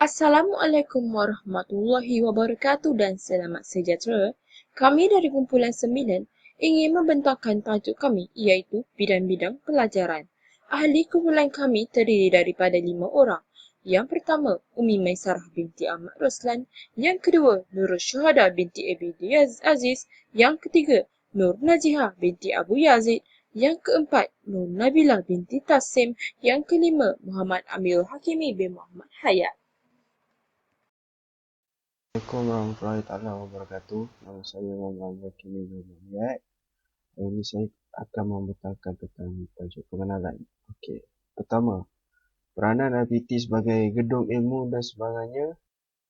Assalamualaikum warahmatullahi wabarakatuh dan selamat sejahtera. Kami dari kumpulan 9 ingin membentangkan tajuk kami iaitu bidang-bidang pelajaran. Ahli kumpulan kami terdiri daripada 5 orang. Yang pertama, Umi Maisarah binti Ahmad Roslan. Yang kedua, Nurul Syuhada binti Abidi Aziz. Yang ketiga, Nur Najihah binti Abu Yazid. Yang keempat, Nur Nabilah binti Tasim. Yang kelima, Muhammad Amirul Hakimi bin Muhammad Hayat. Assalamualaikum warahmatullahi taala wabarakatuh. Nama saya Muhammad Zakimi bin Muhammad. Hari ini saya akan membentangkan tentang tajuk pengenalan. Okey. Pertama, peranan IPT sebagai gedung ilmu dan sebagainya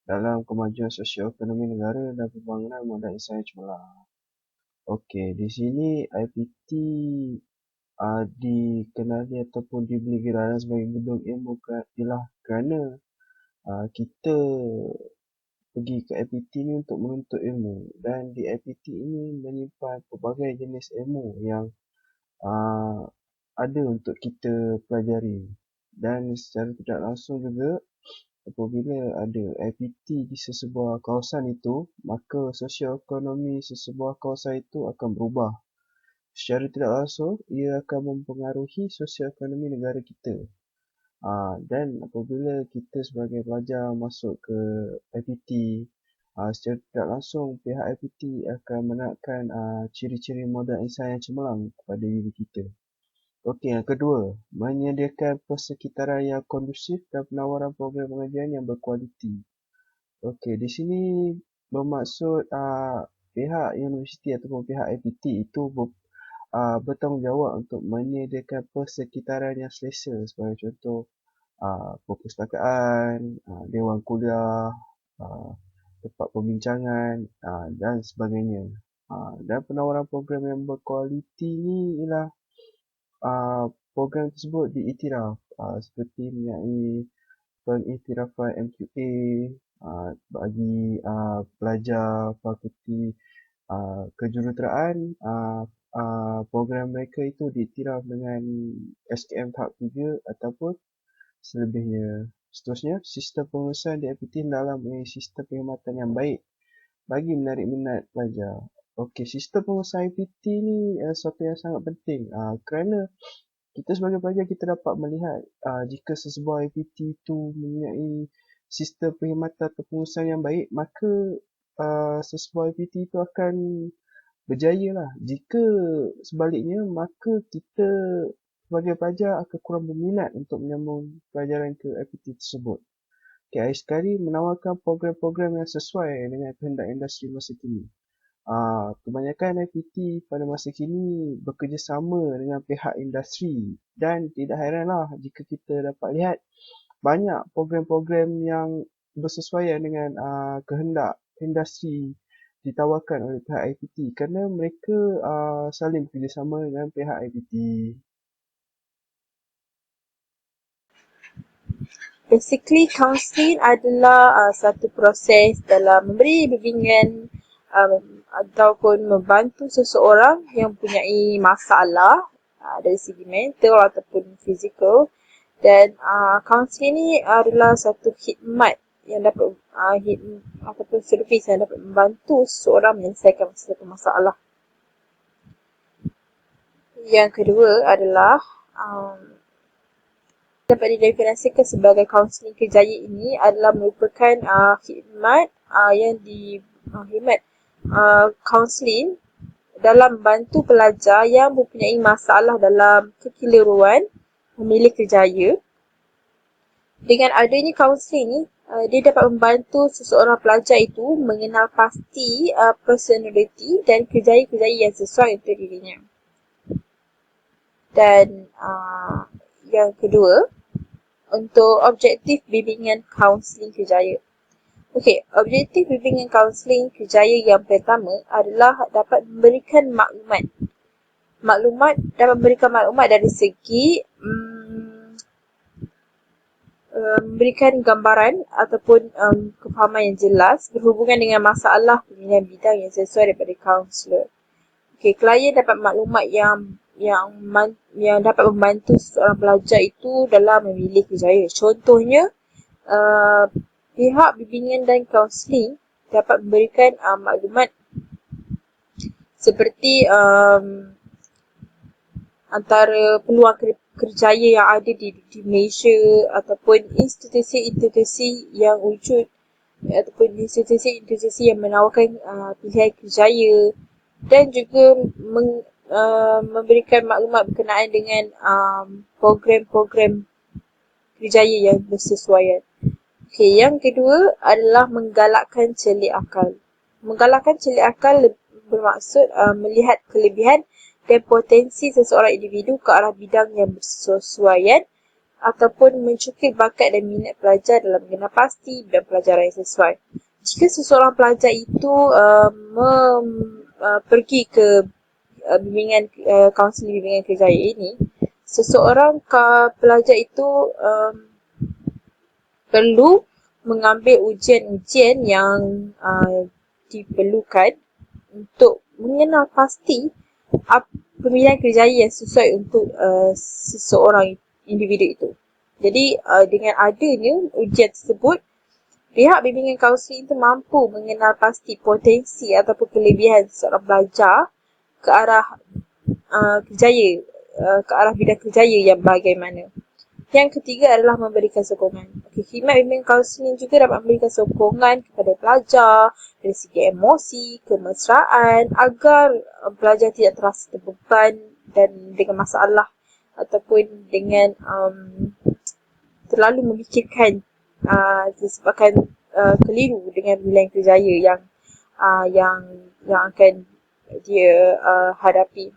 dalam kemajuan sosio-ekonomi negara dan pembangunan modal insan cemerlang. Okey, di sini IPT dikenali ataupun diberi gelaran sebagai gedung ilmu ialah kerana kita pergi ke IPT ni untuk menuntut ilmu, dan di IPT ini menyimpan pelbagai jenis ilmu yang ada untuk kita pelajari. Dan secara tidak langsung juga, apabila ada IPT di sesebuah kawasan itu, maka sosioekonomi sesebuah kawasan itu akan berubah. Secara tidak langsung, ia akan mempengaruhi sosioekonomi negara kita. Dan apabila kita sebagai pelajar masuk ke IPT, secara tidak langsung pihak IPT akan menerapkan ciri-ciri modal insan yang cemerlang kepada diri kita. Okey, yang kedua, menyediakan persekitaran yang kondusif dan penawaran program pengajian yang berkualiti. Okey, di sini bermaksud pihak universiti ataupun pihak IPT itu bertanggungjawab untuk menyediakan persekitaran yang selesa, sebagai contoh perpustakaan, dewan kuliah, tempat perbincangan dan sebagainya. Dan penawaran program yang berkualiti ni ialah program tersebut diiktiraf seperti mempunyai pengiktirafan MQA bagi pelajar fakulti kejuruteraan. Program mereka itu diiktiraf dengan SKM tahap 3 ataupun selebihnya. Seterusnya, sistem pengurusan di IPT dalam sistem perkhidmatan yang baik bagi menarik minat pelajar. Okey, sistem pengurusan IPT ni sesuatu yang sangat penting kerana kita sebagai pelajar kita dapat melihat jika sesebuah IPT itu mempunyai sistem perkhidmatan atau pengurusan yang baik, maka sesebuah IPT itu akan berjaya lah. Jika sebaliknya, maka kita sebagai pelajar akan kurang berminat untuk menyambung pelajaran ke IPT tersebut. Okay, akhir sekali menawarkan program-program yang sesuai dengan kehendak industri masa kini. Kebanyakan IPT pada masa kini bekerjasama dengan pihak industri, dan tidak heranlah jika kita dapat lihat banyak program-program yang bersesuaian dengan kehendak industri ditawarkan oleh pihak IPT kerana mereka saling bekerjasama dengan pihak IPT. Basically, counselling adalah satu proses dalam memberi bimbingan ataupun membantu seseorang yang mempunyai masalah dari segi mental ataupun fizikal. Dan counselling ni adalah satu khidmat yang dapat ataupun servis yang dapat membantu seseorang menyelesaikan satu masalah. Yang kedua adalah dapat didefinisikan sebagai kaunseling kerjaya ini adalah merupakan khidmat yang khidmat kaunseling dalam membantu pelajar yang mempunyai masalah dalam kekeliruan memilih kerjaya. Dengan adanya kaunseling ni, dia dapat membantu seseorang pelajar itu mengenal pasti personality dan kerjaya-kerjaya yang sesuai untuk dirinya. Dan yang kedua, untuk objektif bimbingan kaunseling kerjaya. Okey, objektif bimbingan kaunseling kerjaya yang pertama adalah dapat memberikan maklumat dari segi memberikan gambaran ataupun kefahaman yang jelas berhubungan dengan masalah pemilihan bidang yang sesuai daripada kaunselor. Okey, klien dapat maklumat yang dapat membantu seorang pelajar itu dalam memilih kerjaya. Contohnya, pihak bimbingan dan kaunseling dapat memberikan maklumat seperti antara peluang kerjaya yang ada di Malaysia ataupun institusi-institusi yang wujud ataupun institusi-institusi yang menawarkan pilihan kerjaya dan juga memberikan maklumat berkenaan dengan program-program kerjaya yang bersesuaian. Okey, yang kedua adalah menggalakkan celik akal. Menggalakkan celik akal bermaksud melihat kelebihan dan potensi seseorang individu ke arah bidang yang bersesuaian ataupun mencukik bakat dan minat pelajar dalam mengenal pasti bidang pelajaran yang sesuai. Jika seseorang pelajar itu pergi ke kaunseling bimbingan kerjaya ini, seseorang pelajar itu perlu mengambil ujian-ujian yang diperlukan untuk mengenal pasti pemilihan kerjaya yang sesuai untuk seseorang individu itu. Jadi dengan adanya ujian tersebut, pihak bimbingan kaunseling itu mampu mengenal pasti potensi ataupun kelebihan seseorang pelajar ke arah kerjaya, ke arah bidang kerjaya yang bagaimana. Yang ketiga adalah memberikan sokongan. Khidmat bimbingan kaunseling juga dapat memberikan sokongan kepada pelajar dari segi emosi, kemesraan agar pelajar tidak terasa terbeban dan dengan masalah ataupun dengan terlalu memikirkan disebabkan keliru dengan pilihan kerjaya yang akan dia hadapi.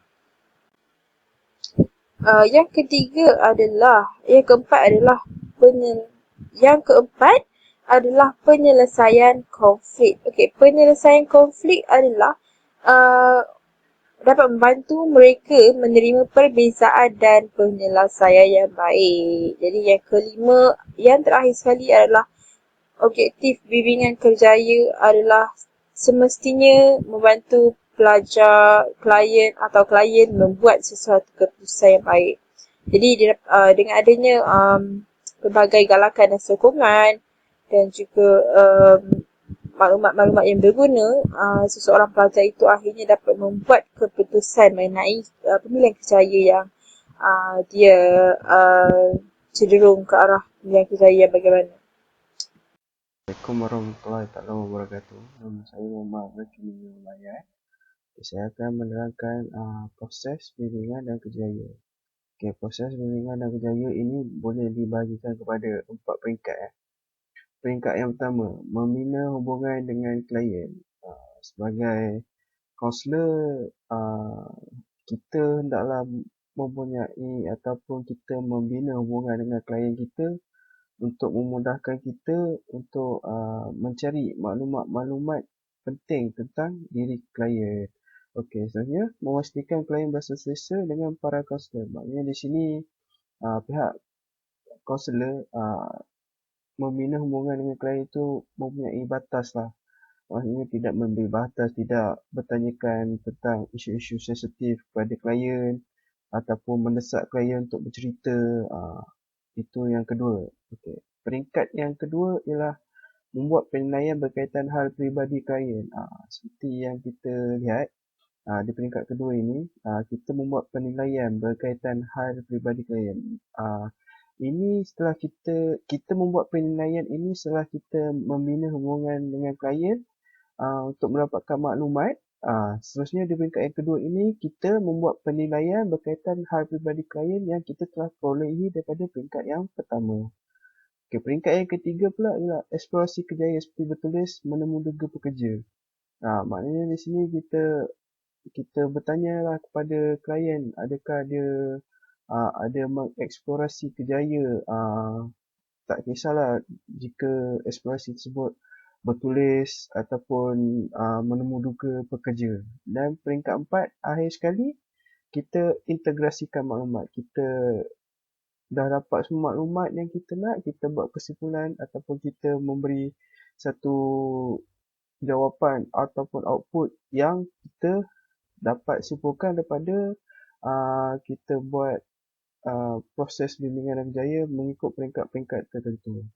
Yang keempat adalah penyelesaian konflik. Okey, penyelesaian konflik adalah uh, dapat membantu mereka menerima perbezaan dan penyelesaian yang baik. Jadi yang terakhir sekali adalah objektif bimbingan kerjaya adalah semestinya membantu pelajar, klien membuat sesuatu keputusan yang baik. Jadi dengan adanya pelbagai galakan dan sokongan dan juga maklumat-maklumat yang berguna, seseorang pelajar itu akhirnya dapat membuat keputusan mengenai pemilihan kerjaya yang dia cenderung ke arah pemilihan kerjaya yang bagaimana. Assalamualaikum warahmatullahi wabarakatuh. Nama saya Muhammad Rakimi Umayyad. Saya akan menerangkan proses bimbingan dan kerjaya. Okay, proses bimbingan dan kerjaya ini boleh dibahagikan kepada 4 peringkat. Peringkat yang pertama, membina hubungan dengan klien. Sebagai kaunselor, kita hendaklah mempunyai ataupun kita membina hubungan dengan klien kita untuk memudahkan kita untuk mencari maklumat-maklumat penting tentang diri klien. Okey, seterusnya memastikan klien berasa selesa dengan para kaunselor. Maknanya di sini pihak kaunselor membina hubungan dengan klien itu mempunyai batas lah. Maksudnya tidak memberi batas, tidak bertanyakan tentang isu-isu sensitif kepada klien ataupun mendesak klien untuk bercerita. Itu yang kedua. Okey. Peringkat yang kedua ialah membuat penilaian berkaitan hal peribadi klien. Seperti yang kita lihat di peringkat kedua ini, kita membuat penilaian berkaitan hal peribadi klien. Ini setelah kita membuat penilaian ini setelah kita membina hubungan dengan klien untuk mendapatkan maklumat. Seterusnya di peringkat yang kedua ini kita membuat penilaian berkaitan hal peribadi klien yang kita telah perolehi daripada peringkat yang pertama. Okay, peringkat yang ketiga pula ialah eksplorasi kerjaya seperti bertulis menemu duga pekerja. Maknanya di sini kita bertanya lah kepada klien adakah dia ada mengeksplorasi kerjaya. Tak kisahlah jika eksplorasi tersebut bertulis ataupun menemu duga pekerja. Dan peringkat empat, akhir sekali, kita integrasikan maklumat. Kita dah dapat semua maklumat yang kita nak, kita buat kesimpulan ataupun kita memberi satu jawapan ataupun output yang kita dapat simpulkan daripada kita buat proses bimbingan dan berjaya mengikut peringkat-peringkat tertentu.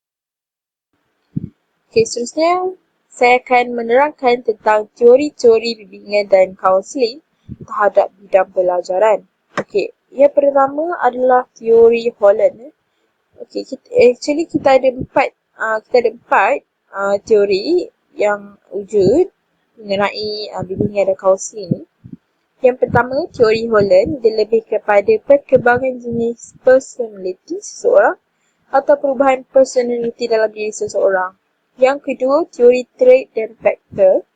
Okey, seterusnya saya akan menerangkan tentang teori-teori bimbingan dan kaunseling terhadap bidang pelajaran. Okey, yang pertama adalah teori Holland. Okey, kita ada empat teori yang wujud mengenai bimbingan dan kaunseling. Yang pertama, teori Holland, dia lebih kepada perkembangan jenis personality seseorang atau perubahan personality dalam diri seseorang. Yang kedua, teori trait dan faktor.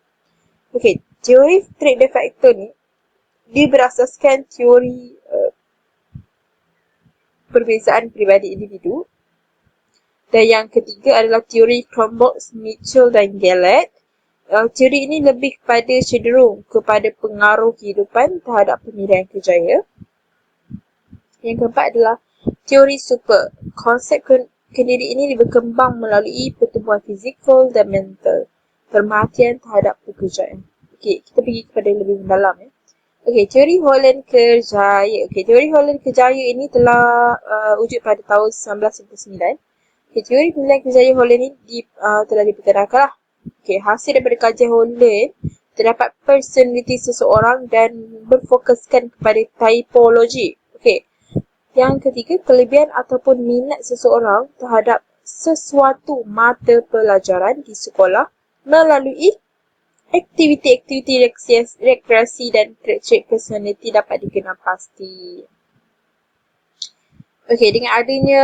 Okey, teori trait dan faktor ni dia berasaskan teori perbezaan peribadi individu. Dan yang ketiga adalah teori Cronbach, Mitchell dan Gallet. Teori ini lebih kepada cenderung kepada pengaruh kehidupan terhadap pemilihan kerjaya. Yang keempat adalah teori super. Konsep kendiri ini berkembang melalui pertumbuhan fizikal dan mental, pemerhatian terhadap pekerjaan. Okey, kita pergi kepada lebih mendalam. Okey, teori Holland Kerjaya. Okey, teori Holland Kerjaya ini telah wujud pada tahun 1999. Okey, teori pemilihan kerjaya Holland ini telah diperkenalkan lah. Okey, hasil daripada kajian Holland terdapat personality seseorang dan berfokuskan kepada typologi. Okey, yang ketiga, kelebihan ataupun minat seseorang terhadap sesuatu mata pelajaran di sekolah melalui aktiviti-aktiviti rekreasi dan trait-trait personality dapat dikenal pasti. Okey, dengan adanya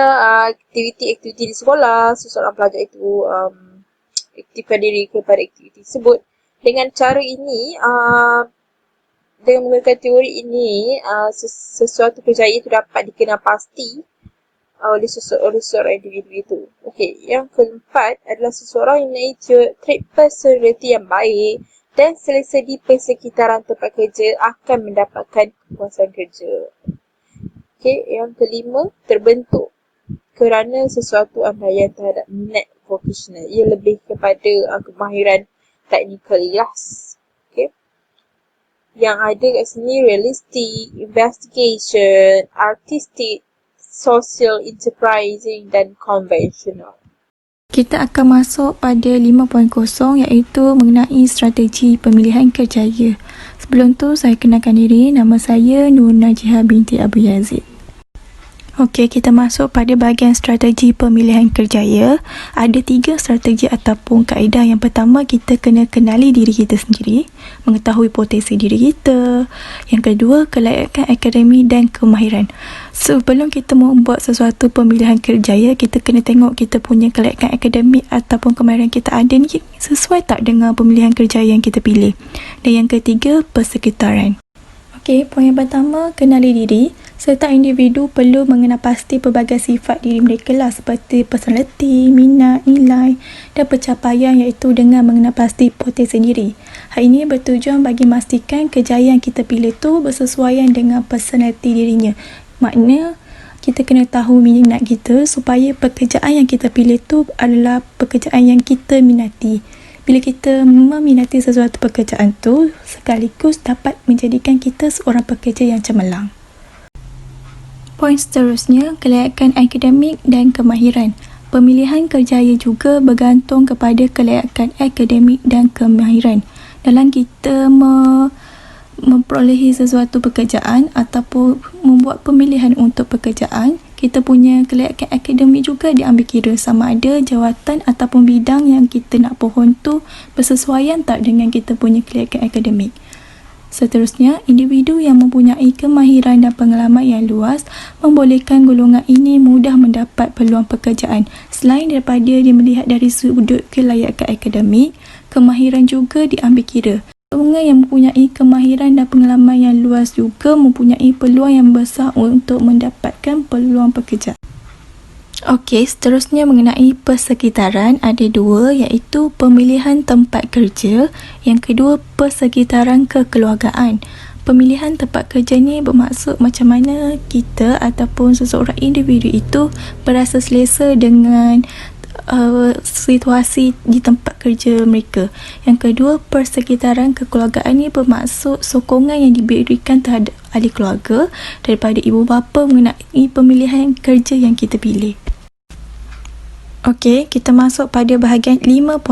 aktiviti-aktiviti di sekolah, seseorang pelajar itu aktifkan diri kepada aktiviti tersebut. Dengan cara ini, dengan menggunakan teori ini, sesuatu kerjaya itu dapat dikenal pasti oleh seseorang individu itu. Okey, yang keempat adalah seseorang yang mempunyai trait personality yang baik dan selesa di persekitaran tempat kerja akan mendapatkan kepuasan kerja. Okey, yang kelima, terbentuk kerana sesuatu ambaian terhadap minat vocational. Ia lebih kepada kemahiran technical ilas. Okey. Yang ada kat sini realistic, investigation, artistic, social enterprising dan conventional. Kita akan masuk pada 5.0 iaitu mengenai strategi pemilihan kerjaya. Sebelum tu saya kenalkan diri, nama saya Nur Najihah binti Abu Yazid. Okey, kita masuk pada bahagian strategi pemilihan kerjaya. Ada 3 strategi ataupun kaedah. Yang pertama, kita kena kenali diri kita sendiri, mengetahui potensi diri kita. Yang kedua, kelayakan akademik dan kemahiran. Sebelum kita membuat sesuatu pemilihan kerjaya, kita kena tengok kita punya kelayakan akademik ataupun kemahiran kita ada ni sesuai tak dengan pemilihan kerjaya yang kita pilih. Dan yang ketiga, persekitaran. Okey, poin yang pertama, kenali diri. Setiap individu perlu mengenal pasti pelbagai sifat diri mereka lah, seperti personality, minat, nilai dan pencapaian, iaitu dengan mengenal pasti potensi diri. Hal ini bertujuan bagi memastikan kejayaan yang kita pilih tu bersesuaian dengan personality dirinya. Makna kita kena tahu minat kita supaya pekerjaan yang kita pilih tu adalah pekerjaan yang kita minati. Bila kita meminati sesuatu pekerjaan tu, sekaligus dapat menjadikan kita seorang pekerja yang cemerlang. Poin seterusnya, kelayakan akademik dan kemahiran. Pemilihan kerjaya juga bergantung kepada kelayakan akademik dan kemahiran. Dalam kita memperolehi sesuatu pekerjaan ataupun membuat pemilihan untuk pekerjaan, kita punya kelayakan akademik juga diambil kira, sama ada jawatan ataupun bidang yang kita nak pohon tu bersesuaian tak dengan kita punya kelayakan akademik. Seterusnya, individu yang mempunyai kemahiran dan pengalaman yang luas membolehkan golongan ini mudah mendapat peluang pekerjaan. Selain daripada dia melihat dari sudut kelayakan akademik, kemahiran juga diambil kira. Golongan yang mempunyai kemahiran dan pengalaman yang luas juga mempunyai peluang yang besar untuk mendapatkan peluang pekerjaan. Okey, seterusnya mengenai persekitaran, ada 2 iaitu pemilihan tempat kerja, yang kedua persekitaran kekeluargaan. Pemilihan tempat kerja ni bermaksud macam mana kita ataupun seseorang individu itu berasa selesa dengan situasi di tempat kerja mereka. Yang kedua, persekitaran kekeluargaan ni bermaksud sokongan yang diberikan terhadap ahli keluarga daripada ibu bapa mengenai pemilihan kerja yang kita pilih. Okey, kita masuk pada bahagian 5.1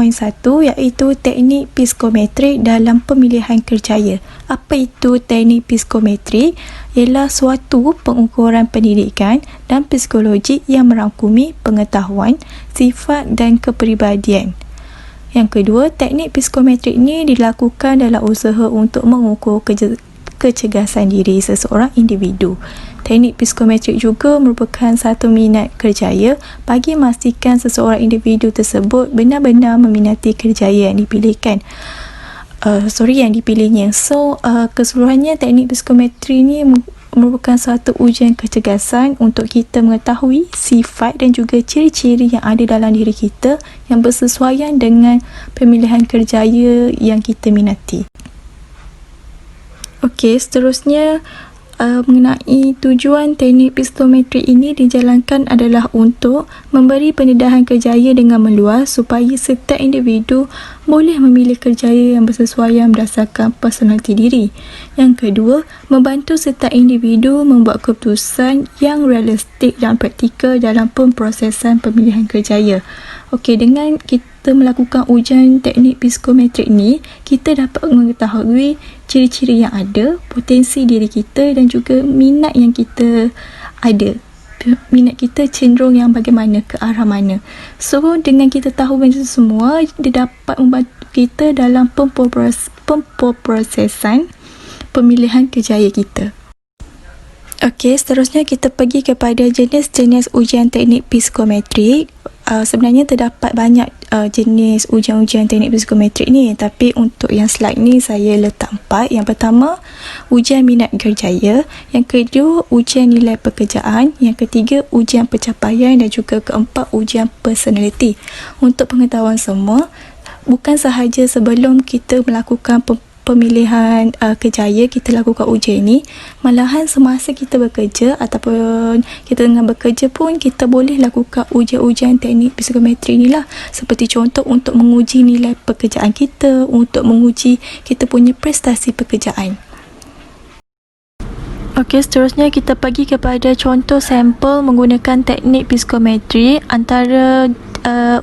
iaitu teknik psikometrik dalam pemilihan kerjaya. Apa itu teknik psikometrik? Ialah suatu pengukuran pendidikan dan psikologi yang merangkumi pengetahuan, sifat dan kepribadian. Yang kedua, teknik psikometrik ini dilakukan dalam usaha untuk mengukur kecergasan diri seseorang individu. Teknik psikometrik juga merupakan satu minat kerjaya bagi memastikan seseorang individu tersebut benar-benar meminati kerjaya yang dipilihkan. Yang dipilihnya. Keseluruhannya teknik psikometri ini merupakan satu ujian kecergasan untuk kita mengetahui sifat dan juga ciri-ciri yang ada dalam diri kita yang bersesuaian dengan pemilihan kerjaya yang kita minati. Okey, seterusnya mengenai tujuan teknik psikometrik ini dijalankan adalah untuk memberi pendedahan kerjaya dengan meluas supaya setiap individu boleh memilih kerjaya yang bersesuaian berdasarkan personaliti diri. Yang kedua, membantu setiap individu membuat keputusan yang realistik dan praktikal dalam pemprosesan pemilihan kerjaya. Okey, dengan kita melakukan ujian teknik psikometrik ni, kita dapat mengetahui ciri-ciri yang ada, potensi diri kita dan juga minat yang kita ada. Minat kita cenderung yang bagaimana, ke arah mana. So, dengan kita tahu macam semua, dia dapat membantu kita dalam pemprosesan pemilihan kerjaya kita. Okey, seterusnya kita pergi kepada jenis-jenis ujian teknik psikometrik. Sebenarnya terdapat banyak jenis ujian-ujian teknik psikometrik ni, tapi untuk yang slide ni saya letak 4. Yang pertama, ujian minat kerjaya. Yang kedua, ujian nilai pekerjaan. Yang ketiga, ujian pencapaian. Dan juga keempat, ujian personaliti. Untuk pengetahuan semua, bukan sahaja sebelum kita melakukan pemilihan kerjaya kita lakukan ujian ini, malahan semasa kita bekerja ataupun kita tengah bekerja pun kita boleh lakukan ujian-ujian teknik psikometri ni lah. Seperti contoh untuk menguji nilai pekerjaan kita, untuk menguji kita punya prestasi pekerjaan. Okey, seterusnya kita pergi kepada contoh sampel menggunakan teknik psikometri. Antara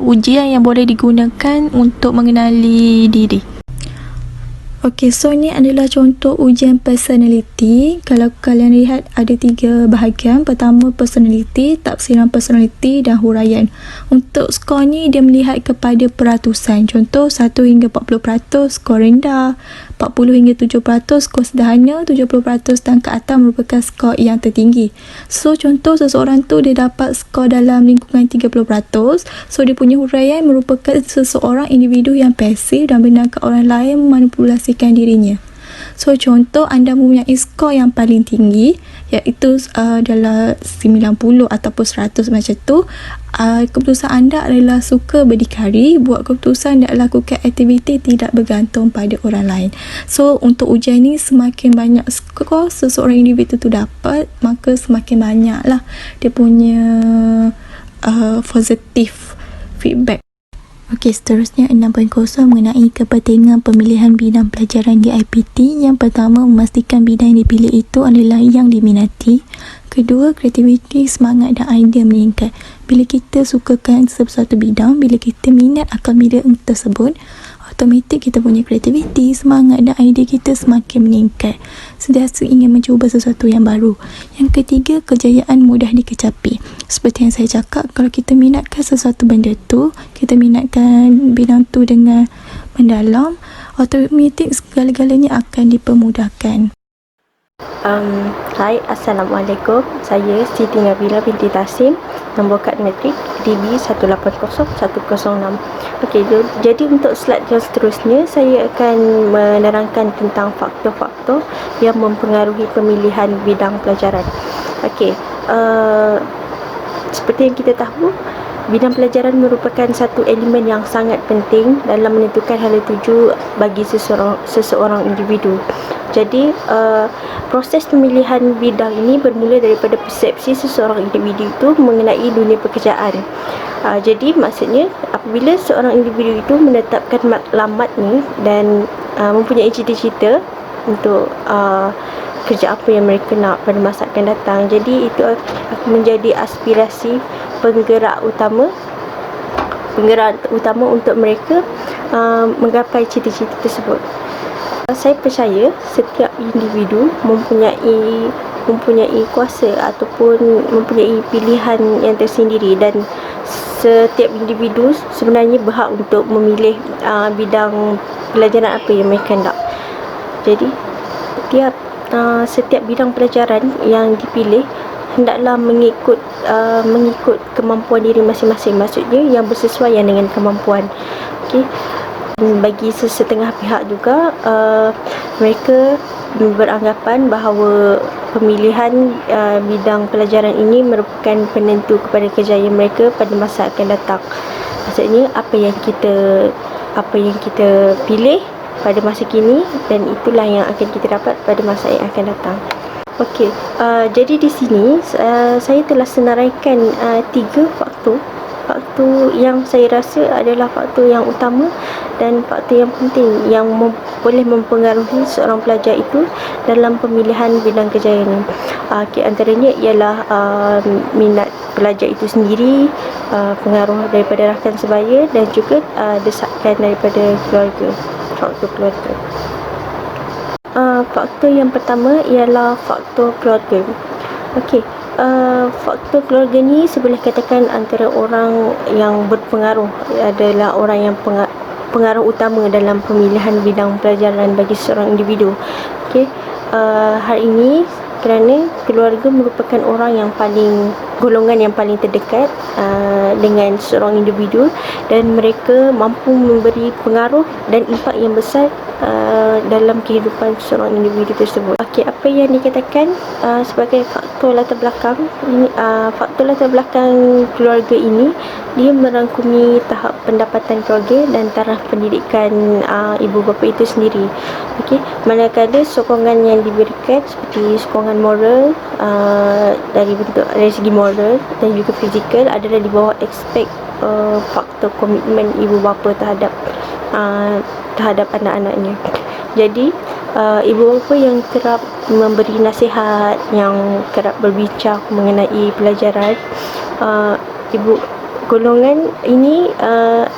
ujian yang boleh digunakan untuk mengenali diri. Okey, so ni adalah contoh ujian personality. Kalau kalian lihat ada 3 bahagian. Pertama, personality, tafsiran personality dan huraian. Untuk skor ni dia melihat kepada peratusan. Contoh 1 hingga 40% skor rendah, 40 hingga 70% skor sederhana, 70% dan ke atas merupakan skor yang tertinggi. So contoh seseorang tu dia dapat skor dalam lingkungan 30%. So dia punya huraian merupakan seseorang individu yang pasif dan benarkan orang lain memanipulasi dirinya. So contoh anda mempunyai skor yang paling tinggi iaitu dalam 90 ataupun 100 macam tu, keputusan anda adalah suka berdikari, buat keputusan dan lakukan aktiviti tidak bergantung pada orang lain. So untuk ujian ni semakin banyak skor seseorang individu tu dapat, maka semakin banyaklah dia punya positif feedback. Okey, seterusnya 6.0 mengenai kepentingan pemilihan bidang pelajaran di IPT. Yang pertama, memastikan bidang yang dipilih itu adalah yang diminati. Kedua, kreativiti, semangat dan idea meningkat. Bila kita sukakan sesuatu bidang, bila kita minat akan bidang tersebut, automatik kita punya kreativiti, semangat dan idea kita semakin meningkat. Sentiasa ingin mencuba sesuatu yang baru. Yang ketiga, kejayaan mudah dikecapi. Seperti yang saya cakap, kalau kita minatkan sesuatu benda tu, kita minatkan bidang tu dengan mendalam, automatik segala-galanya akan dipermudahkan. Hai, Assalamualaikum. Saya Siti Nabila binti Tasim, nombor kad matrik DB 180106. Okey, jadi untuk slide yang seterusnya saya akan menerangkan tentang faktor-faktor yang mempengaruhi pemilihan bidang pelajaran. Okey, seperti yang kita tahu, bidang pelajaran merupakan satu elemen yang sangat penting dalam menentukan hala tuju bagi seseorang individu. Jadi, proses pemilihan bidang ini bermula daripada persepsi seseorang individu itu mengenai dunia pekerjaan. Jadi, maksudnya apabila seorang individu itu menetapkan matlamat ni dan mempunyai cita-cita untuk kerja apa yang mereka nak pada masa akan datang. Jadi itu akan menjadi aspirasi penggerak utama penggerak utama untuk mereka menggapai cita-cita tersebut. Saya percaya setiap individu mempunyai kuasa ataupun mempunyai pilihan yang tersendiri, dan setiap individu sebenarnya berhak untuk memilih bidang pelajaran apa yang mereka nak. Jadi setiap bidang pelajaran yang dipilih hendaklah mengikut kemampuan diri masing-masing, maksudnya yang bersesuaian dengan kemampuan. Okey. Bagi setengah pihak juga mereka beranggapan bahawa pemilihan bidang pelajaran ini merupakan penentu kepada kejayaan mereka pada masa akan datang. Maksudnya apa yang kita pilih pada masa kini, dan itulah yang akan kita dapat pada masa yang akan datang. Okey, jadi di sini saya telah senaraikan 3 faktor yang saya rasa adalah faktor yang utama dan faktor yang penting yang boleh mempengaruhi seorang pelajar itu dalam pemilihan bidang kejayaan ini. Antaranya ialah minat pelajar itu sendiri, pengaruh daripada rakan sebaya, dan juga desakan daripada keluarga, faktor keluarga. Faktor yang pertama ialah faktor keluarga. Okey, faktor keluarga ni saya boleh katakan antara orang yang berpengaruh, adalah orang yang pengaruh utama dalam pemilihan bidang pelajaran bagi seorang individu. Okey, hal ini kerana keluarga merupakan golongan yang paling terdekat dengan seorang individu, dan mereka mampu memberi pengaruh dan impak yang besar dalam kehidupan seorang individu tersebut. Okey, apa yang dikatakan sebagai faktor latar belakang ini, faktor latar belakang keluarga ini, dia merangkumi tahap pendapatan keluarga dan taraf pendidikan ibu bapa itu sendiri. Okey, manakala sokongan yang diberikan seperti sokongan moral dari segi moral dan juga fizikal adalah di bawah aspek faktor komitmen ibu bapa terhadap anak-anaknya. Jadi ibu bapa yang kerap memberi nasihat, yang kerap berbincang mengenai pelajaran, golongan ini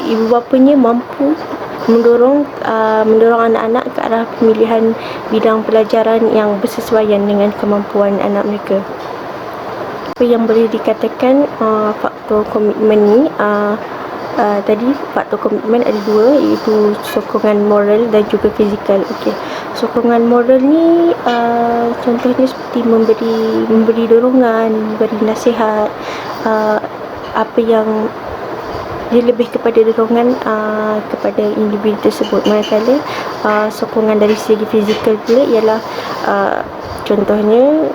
ibu bapanya mampu mendorong anak-anak ke arah pemilihan bidang pelajaran yang bersesuaian dengan kemampuan anak mereka. Apa yang boleh dikatakan faktor komitmen ni, tadi faktor komitmen ada 2, iaitu sokongan moral dan juga fizikal. Okey, sokongan moral ni contohnya seperti memberi dorongan, memberi nasihat, apa yang dia lebih kepada dorongan kepada individu tersebut. Manakala sokongan dari segi fizikal pula ialah contohnya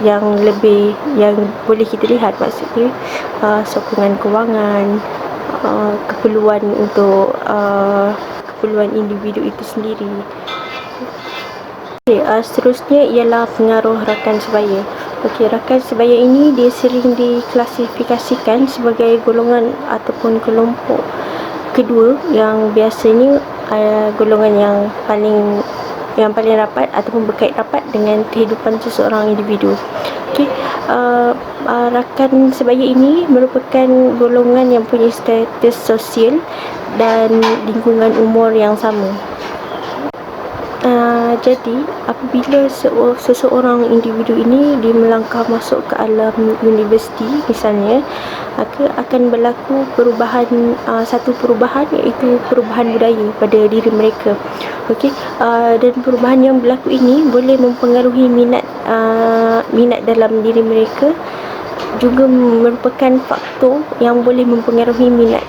yang boleh kita lihat, maksudnya sokongan kewangan, keperluan untuk keperluan individu itu sendiri. Okey, seterusnya ialah pengaruh rakan sebaya. Okey, rakan sebaya ini dia sering diklasifikasikan sebagai golongan ataupun kelompok kedua yang biasanya golongan yang paling rapat ataupun berkait rapat dengan kehidupan seseorang individu. Okey, rakan sebaya ini merupakan golongan yang punya status sosial dan lingkungan umur yang sama. Jadi apabila seseorang individu ini dia melangkah masuk ke alam universiti misalnya, maka akan berlaku satu perubahan, iaitu perubahan budaya pada diri mereka. Okey, dan perubahan yang berlaku ini boleh mempengaruhi minat dalam diri mereka, juga merupakan faktor yang boleh mempengaruhi minat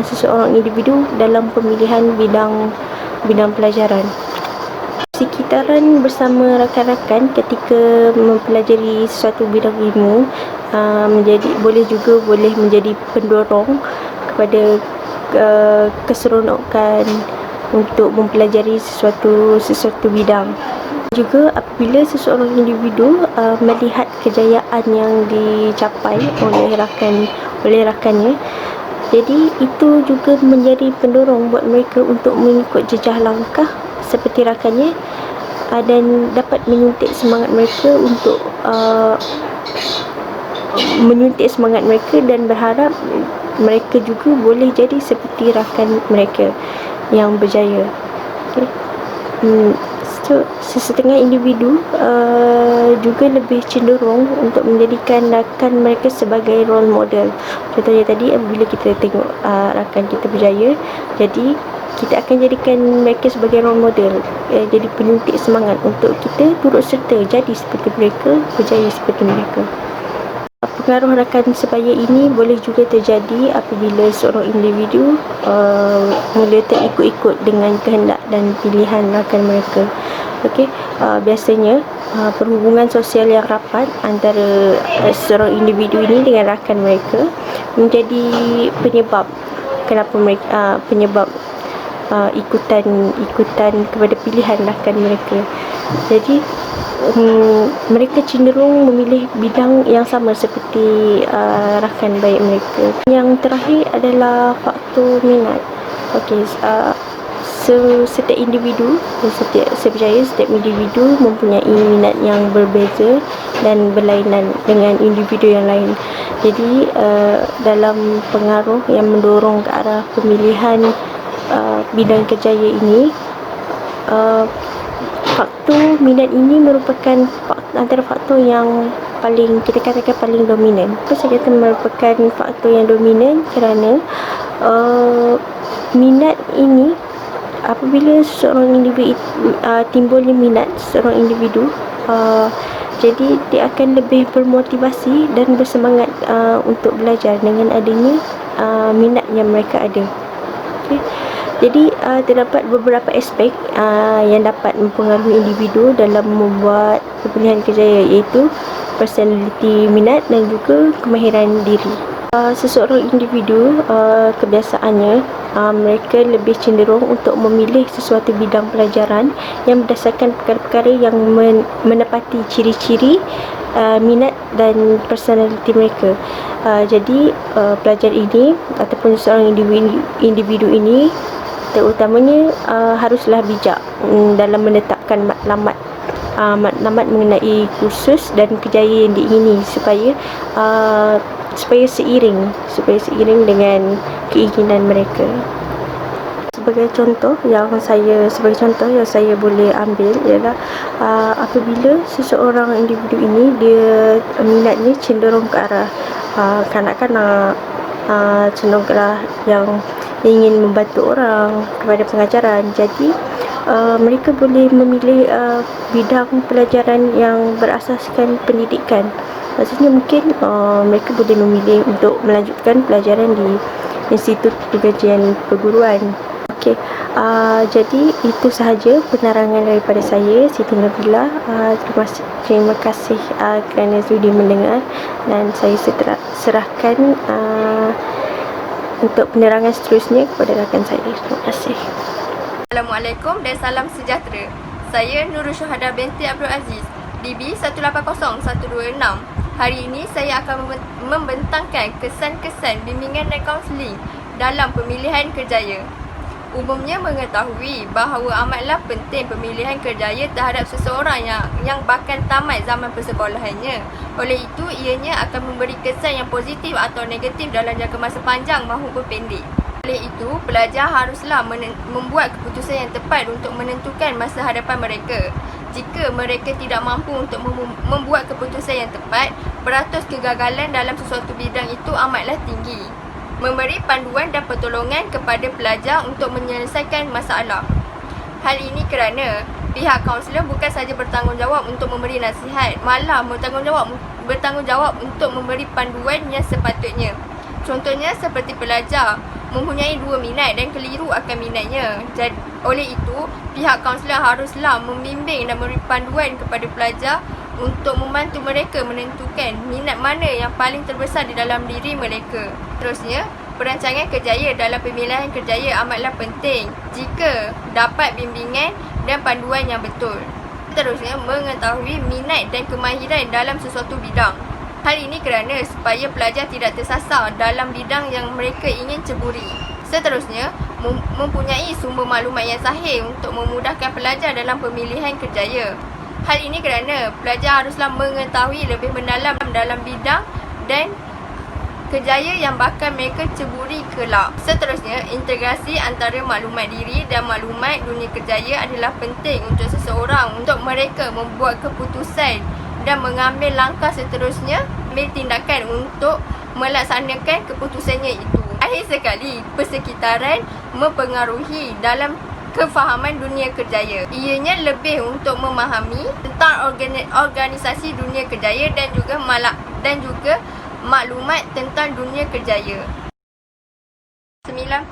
seseorang individu dalam pemilihan bidang pelajaran. Sekitaran bersama rakan-rakan ketika mempelajari sesuatu bidang ilmu boleh menjadi pendorong kepada keseronokan untuk mempelajari sesuatu bidang. Juga apabila seseorang individu melihat kejayaan yang dicapai oleh rakannya, jadi itu juga menjadi pendorong buat mereka untuk mengikut jejak langkah seperti rakannya, dan dapat menyuntik semangat mereka untuk menyuntik semangat mereka dan berharap mereka juga boleh jadi seperti rakan mereka yang berjaya. Okay. So, sesetengah individu juga lebih cenderung untuk menjadikan rakan mereka sebagai role model. Contohnya tadi, bila kita tengok rakan kita berjaya, jadi kita akan jadikan mereka sebagai role model, jadi penyuntik semangat untuk kita turut serta jadi seperti mereka, berjaya seperti mereka. Pengaruh rakan sebaya ini boleh juga terjadi apabila seorang individu mula terikut-ikut dengan kehendak dan pilihan rakan mereka. Okey, biasanya perhubungan sosial yang rapat antara seorang individu ini dengan rakan mereka menjadi penyebab kenapa mereka ikutan kepada pilihan rakan mereka. Jadi mereka cenderung memilih bidang yang sama seperti rakan baik mereka. Yang terakhir adalah faktor minat. Okey, setiap individu, setiap individu mempunyai minat yang berbeza dan berlainan dengan individu yang lain. Jadi dalam pengaruh yang mendorong ke arah pemilihan bidang kerjaya ini, faktor minat ini merupakan antara faktor yang paling, kita katakan paling dominan. Kenapa saya kata merupakan faktor yang dominan? Kerana minat ini, apabila seorang individu timbulnya minat seorang individu, jadi dia akan lebih bermotivasi dan bersemangat untuk belajar dengan adanya minat yang mereka ada. Okay. Jadi terdapat beberapa aspek yang dapat mempengaruhi individu dalam membuat pemilihan kerjaya, iaitu personaliti, minat dan juga kemahiran diri. Seseorang individu kebiasaannya mereka lebih cenderung untuk memilih sesuatu bidang pelajaran yang berdasarkan perkara-perkara yang menepati ciri-ciri minat dan personaliti mereka. Jadi pelajar ini ataupun seorang individu ini terutamanya haruslah bijak dalam menetapkan matlamat mengenai kursus dan kerjaya yang diingini supaya seiring dengan keinginan mereka. Sebagai contoh yang saya boleh ambil ialah apabila seseorang individu ini dia minatnya cenderung ke arah kanak-kanak, cenderung ke arah yang ingin membantu orang kepada pengajaran. Jadi mereka boleh memilih bidang pelajaran yang berasaskan pendidikan. Maksudnya mungkin mereka boleh memilih untuk melanjutkan pelajaran di Institut Pengajian Perguruan. Okey, jadi itu sahaja penerangan daripada saya, Siti Nabila. Terima kasih kerana sudi mendengar, dan saya serahkan untuk penerangan seterusnya kepada rakan saya. Terima kasih. Assalamualaikum dan salam sejahtera. Saya Nurul Syuhada binti Abdul Aziz, DB 180126. Hari ini saya akan membentangkan kesan-kesan bimbingan dan kaunseling dalam pemilihan kerjaya. Umumnya mengetahui bahawa amatlah penting pemilihan kerjaya terhadap seseorang yang bahkan tamat zaman persekolahannya. Oleh itu, ianya akan memberi kesan yang positif atau negatif dalam jangka masa panjang maupun pendek. Oleh itu, pelajar haruslah membuat keputusan yang tepat untuk menentukan masa hadapan mereka. Jika mereka tidak mampu untuk membuat keputusan yang tepat, peratus kegagalan dalam sesuatu bidang itu amatlah tinggi. Memberi panduan dan pertolongan kepada pelajar untuk menyelesaikan masalah. Hal ini kerana pihak kaunselor bukan sahaja bertanggungjawab untuk memberi nasihat, malah bertanggungjawab untuk memberi panduan yang sepatutnya. Contohnya seperti pelajar mempunyai dua minat dan keliru akan minatnya. Oleh itu, pihak kaunselor haruslah membimbing dan memberi panduan kepada pelajar untuk membantu mereka menentukan minat mana yang paling terbesar di dalam diri mereka. Terusnya, perancangan kerjaya dalam pemilihan kerjaya amatlah penting jika dapat bimbingan dan panduan yang betul. Seterusnya, mengetahui minat dan kemahiran dalam sesuatu bidang. Hal ini kerana supaya pelajar tidak tersasar dalam bidang yang mereka ingin ceburi. Seterusnya, mempunyai sumber maklumat yang sahih untuk memudahkan pelajar dalam pemilihan kerjaya. Hal ini kerana pelajar haruslah mengetahui lebih mendalam dalam bidang dan kerjaya yang bakal mereka ceburi kelak. Seterusnya, integrasi antara maklumat diri dan maklumat dunia kerjaya adalah penting untuk seseorang untuk mereka membuat keputusan dan mengambil langkah seterusnya, ambil tindakan untuk melaksanakan keputusannya itu. Akhir sekali, persekitaran mempengaruhi dalam kefahaman dunia kerjaya. Ianya lebih untuk memahami tentang organisasi dunia kerjaya dan juga maklumat tentang dunia kerjaya. 9.0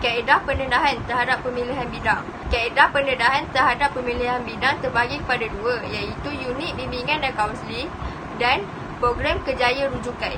Kaedah pendedahan terhadap pemilihan bidang. Kaedah pendedahan terhadap pemilihan bidang terbagi kepada dua, iaitu unit bimbingan dan kaunseling dan program kerjaya rujukan.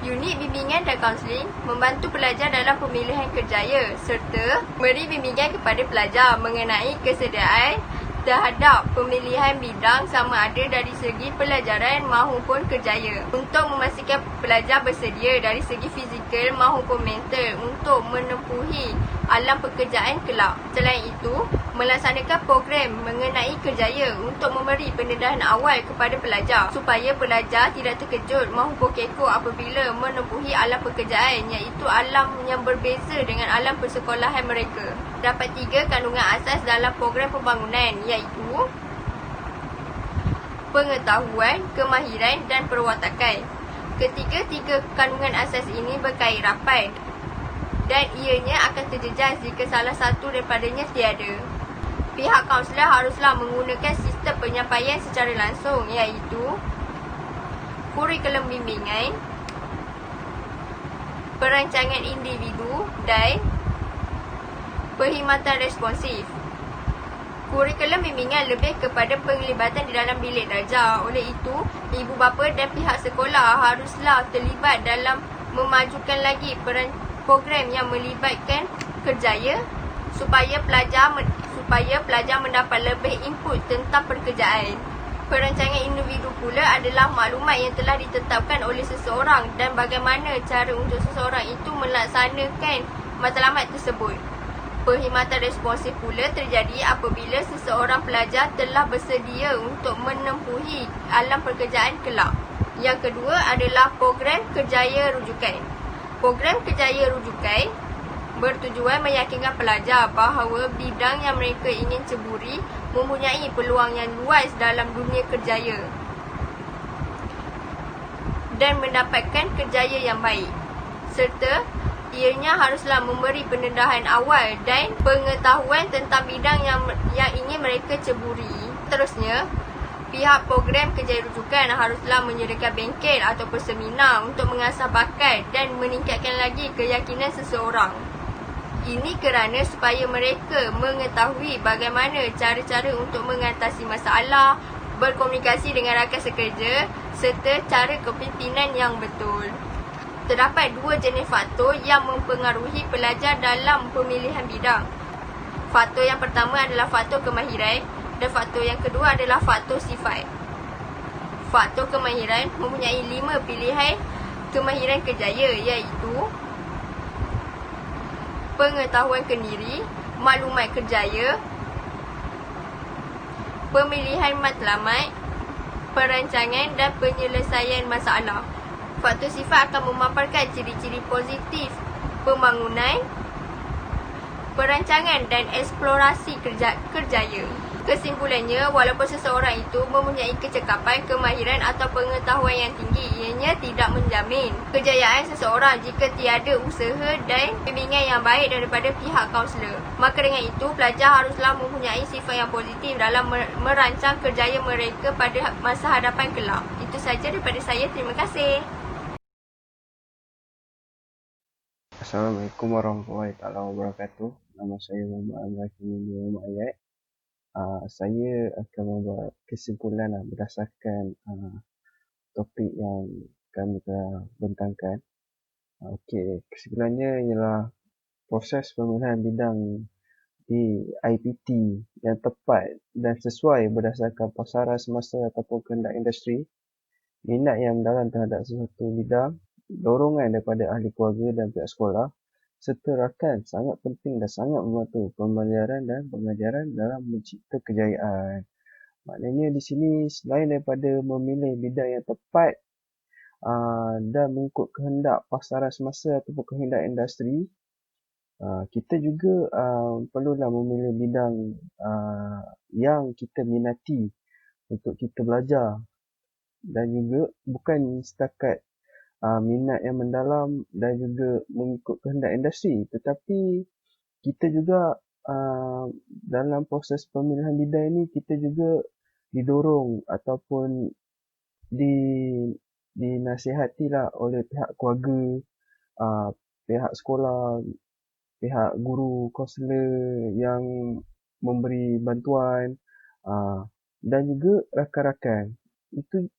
Unit bimbingan dan kaunseling membantu pelajar dalam pemilihan kerjaya serta memberi bimbingan kepada pelajar mengenai kesediaan terhadap pemilihan bidang sama ada dari segi pelajaran maupun kerjaya untuk memastikan pelajar bersedia dari segi fizikal maupun mental untuk menempuhi alam pekerjaan kelak. Selain itu, melaksanakan program mengenai kerjaya untuk memberi pendedahan awal kepada pelajar supaya pelajar tidak terkejut maupun kekok apabila menempuhi alam pekerjaan, iaitu alam yang berbeza dengan alam persekolahan mereka. Terdapat 3 kandungan asas dalam program pembangunan, iaitu pengetahuan, kemahiran dan perwatakan. Ketiga-tiga kandungan asas ini berkait rapat dan ianya akan terjejas jika salah satu daripadanya tiada. Pihak kaunselor haruslah menggunakan sistem penyampaian secara langsung, iaitu kurikulum bimbingan, perancangan individu dan perkhidmatan responsif. Kurikulum bimbingan lebih kepada penglibatan di dalam bilik darjah. Oleh itu, ibu bapa dan pihak sekolah haruslah terlibat dalam memajukan lagi program yang melibatkan kerjaya supaya pelajar mendapat lebih input tentang pekerjaan. Perancangan individu pula adalah maklumat yang telah ditetapkan oleh seseorang dan bagaimana cara untuk seseorang itu melaksanakan matlamat tersebut. Perkhidmatan responsif pula terjadi apabila seseorang pelajar telah bersedia untuk menempuhi alam pekerjaan kelak. Yang kedua adalah program kerjaya rujukan. Program kerjaya rujukan bertujuan meyakinkan pelajar bahawa bidang yang mereka ingin ceburi mempunyai peluang yang luas dalam dunia kerjaya dan mendapatkan kerjaya yang baik, serta ianya haruslah memberi pendedahan awal dan pengetahuan tentang bidang yang ingin mereka ceburi. Terusnya, pihak program kerjaya rujukan haruslah menyediakan bengkel atau seminar untuk mengasah bakat dan meningkatkan lagi keyakinan seseorang. Ini kerana supaya mereka mengetahui bagaimana cara-cara untuk mengatasi masalah, berkomunikasi dengan rakan sekerja serta cara kepimpinan yang betul. Terdapat 2 jenis faktor yang mempengaruhi pelajar dalam pemilihan bidang. Faktor yang pertama adalah faktor kemahiran dan faktor yang kedua adalah faktor sifat. Faktor kemahiran mempunyai 5 pilihan kemahiran kerjaya, iaitu pengetahuan kendiri, maklumat kerjaya, pemilihan matlamat, perancangan dan penyelesaian masalah. Faktor sifat akan memaparkan ciri-ciri positif pembangunan, perancangan dan eksplorasi kerjaya. Kesimpulannya, walaupun seseorang itu mempunyai kecekapan, kemahiran atau pengetahuan yang tinggi, ianya tidak menjamin kejayaan seseorang jika tiada usaha dan bimbingan yang baik daripada pihak kaunselor. Maka dengan itu, pelajar haruslah mempunyai sifat yang positif dalam merancang kerjaya mereka pada masa hadapan kelak. Itu sahaja daripada saya. Terima kasih. Assalamualaikum warahmatullahi wabarakatuh. Nama saya Muhammad Muhammad Ayat. Saya akan membuat kesimpulan berdasarkan topik yang kami telah bentangkan. Okey, kesimpulannya ialah proses pemilihan bidang di IPT yang tepat dan sesuai berdasarkan pasaran semasa ataupun kehendak industri, minat yang mendalam terhadap sesuatu bidang, dorongan daripada ahli keluarga dan pihak sekolah, serta rakan sangat penting dan sangat membantu pembelajaran dan pengajaran dalam mencipta kejayaan. Maknanya di sini selain daripada memilih bidang yang tepat dan mengikut kehendak pasaran semasa ataupun kehendak industri, kita juga perlulah memilih bidang yang kita minati untuk kita belajar, dan juga bukan setakat minat yang mendalam dan juga mengikut kehendak industri, tetapi kita juga dalam proses pemilihan bidang ini kita juga didorong ataupun di dinasihatilah oleh pihak keluarga, pihak sekolah, pihak guru, kaunselor yang memberi bantuan, dan juga rakan-rakan.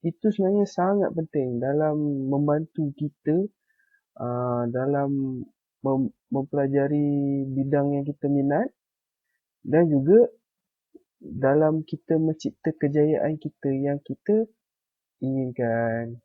Itu sebenarnya sangat penting dalam membantu kita dalam mempelajari bidang yang kita minat, dan juga dalam kita mencipta kejayaan kita yang kita inginkan.